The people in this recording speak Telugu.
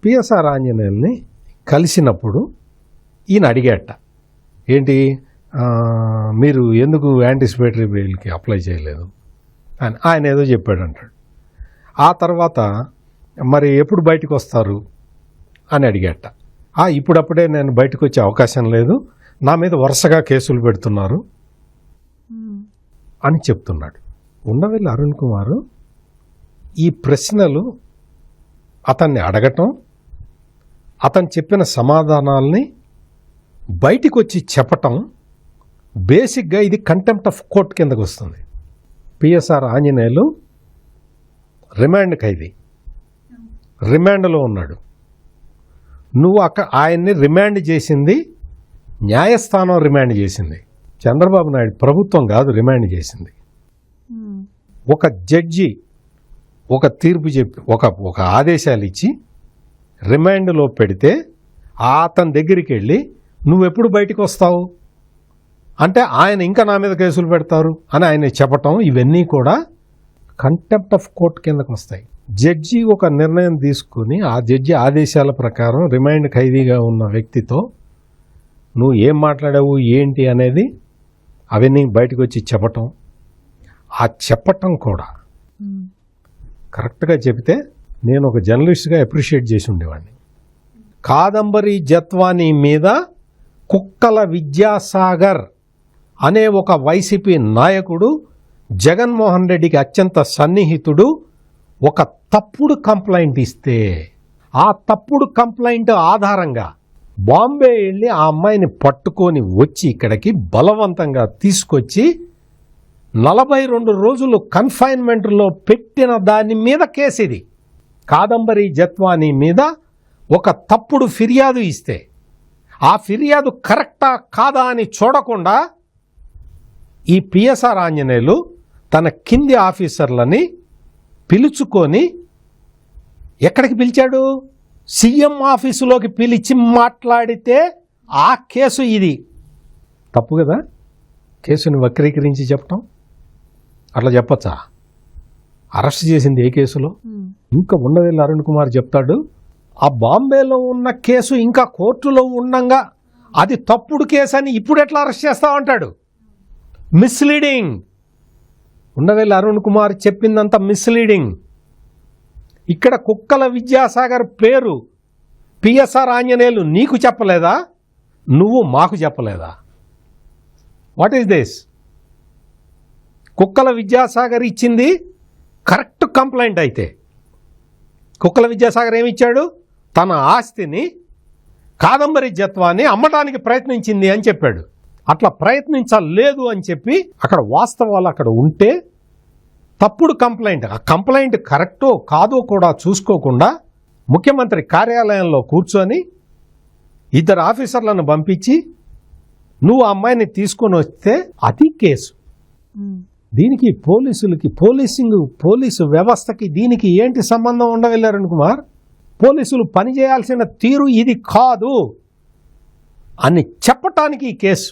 పిఎస్ఆర్ ఆంజనేయుల్ని కలిసినప్పుడు ఈయన అడిగాట, ఏంటి మీరు ఎందుకు యాంటిసిపేటరీ బెయిల్కి అప్లై చేయలేదు అని. ఆయన ఏదో చెప్పాడు అంటాడు. ఆ తర్వాత మరి ఎప్పుడు బయటకు వస్తారు అని అడిగాట. ఇప్పుడప్పుడే నేను బయటకు వచ్చే అవకాశం లేదు, నా మీద వరుసగా కేసులు పెడుతున్నారు అని చెప్తున్నాడు. ఉండవల్లి అరుణ్ కుమార్ ఈ ప్రశ్నలు అతన్ని అడగటం, అతను చెప్పిన సమాధానాల్ని బయటికి వచ్చి చెప్పటం, బేసిక్గా ఇది కంటెంప్ట్ ఆఫ్ కోర్ట్ కిందకు వస్తుంది. పిఎస్ఆర్ ఆంజనేయులు రిమాండ్ ఖైదీ, రిమాండ్లో ఉన్నాడు. నువ్వు ఆయన్ని రిమాండ్ చేసింది న్యాయస్థానం, రిమాండ్ చేసింది చంద్రబాబు నాయుడు ప్రభుత్వం కాదు. రిమాండ్ చేసింది ఒక జడ్జి, ఒక తీర్పు చెప్పి ఒక ఆదేశాలు ఇచ్చి రిమాండ్లో పెడితే అతని దగ్గరికి వెళ్ళి నువ్వెప్పుడు బయటకు వస్తావు అంటే ఆయన ఇంకా నా మీద కేసులు పెడతారు అని ఆయన చెప్పటం, ఇవన్నీ కూడా కంటెంప్ట్ ఆఫ్ కోర్ట్ కిందకు వస్తాయి. జడ్జి ఒక నిర్ణయం తీసుకుని ఆ జడ్జి ఆదేశాల ప్రకారం రిమాండ్ ఖైదీగా ఉన్న వ్యక్తితో నువ్వు ఏం మాట్లాడావు ఏంటి అనేది అవన్నీ బయటకు వచ్చి చెప్పటం, ఆ చెప్పటం కూడా కరెక్ట్గా చెబితే నేను ఒక జర్నలిస్ట్గా అప్రిషియేట్ చేసి ఉండేవాడిని. కాదంబరి జత్వానీ మీద కుక్కల విద్యాసాగర్ అనే ఒక వైసీపీ నాయకుడు, జగన్మోహన్ రెడ్డికి అత్యంత సన్నిహితుడు, ఒక తప్పుడు కంప్లైంట్ ఇస్తే ఆ తప్పుడు కంప్లైంట్ ఆధారంగా బాంబే వెళ్ళి ఆ అమ్మాయిని పట్టుకొని వచ్చి ఇక్కడికి బలవంతంగా తీసుకొచ్చి 42 రోజులు కన్ఫైన్మెంట్లో పెట్టిన దాని మీద కేసు ఇది. కాదంబరి జత్వానీ మీద ఒక తప్పుడు ఫిర్యాదు ఇస్తే ఆ ఫిర్యాదు కరెక్టా కాదా అని చూడకుండా ఈ పిఎస్ఆర్ ఆంజనేయులు తన కింది ఆఫీసర్లని పిలుచుకొని ఎక్కడికి పిలిచాడు? సీఎం ఆఫీసులోకి పిలిచి మాట్లాడితే ఆ కేసు ఇది. తప్పు కదా కేసుని వక్రీకరించి చెప్పటం? అట్లా చెప్పచ్చా? అరెస్ట్ చేసింది ఏ కేసులో? ఇంకా ఉండవల్లి అరుణ్ కుమార్ చెప్తాడు, ఆ బాంబేలో ఉన్న కేసు ఇంకా కోర్టులో ఉండంగా అది తప్పుడు కేసు అని ఇప్పుడు ఎట్లా అరెస్ట్ చేస్తావంటాడు. మిస్లీడింగ్. ఉండవల్లి అరుణ్ కుమార్ చెప్పిందంత మిస్లీడింగ్. ఇక్కడ కుక్కల విద్యాసాగర్ పేరు పిఎస్ఆర్ ఆంజనేయులు నీకు చెప్పలేదా? నువ్వు మాకు చెప్పలేదా? What is this? కుక్కల విద్యాసాగర్ ఇచ్చింది కరెక్ట్ కంప్లైంట్ అయితే కుక్కల విద్యాసాగర్ ఏమిచ్చాడు? తన ఆస్తిని కాదంబరి జత్వాన్ని అమ్మడానికి ప్రయత్నించింది అని చెప్పాడు. అట్లా ప్రయత్నించలేదు అని చెప్పి అక్కడ వాస్తవాలు అక్కడ ఉంటే తప్పుడు కంప్లైంట్, ఆ కంప్లైంట్ కరెక్టో కాదో కూడా చూసుకోకుండా ముఖ్యమంత్రి కార్యాలయంలో కూర్చొని 2 ఆఫీసర్లను పంపించి నువ్వు ఆ అమ్మాయిని తీసుకొని వస్తే అది కేసు. దీనికి పోలీసు వ్యవస్థకి దీనికి ఏంటి సంబంధం? ఉండవల్లి అరుణ్ కుమార్, పోలీసులు పనిచేయాల్సిన తీరు ఇది కాదు అని చెప్పటానికి ఈ కేసు.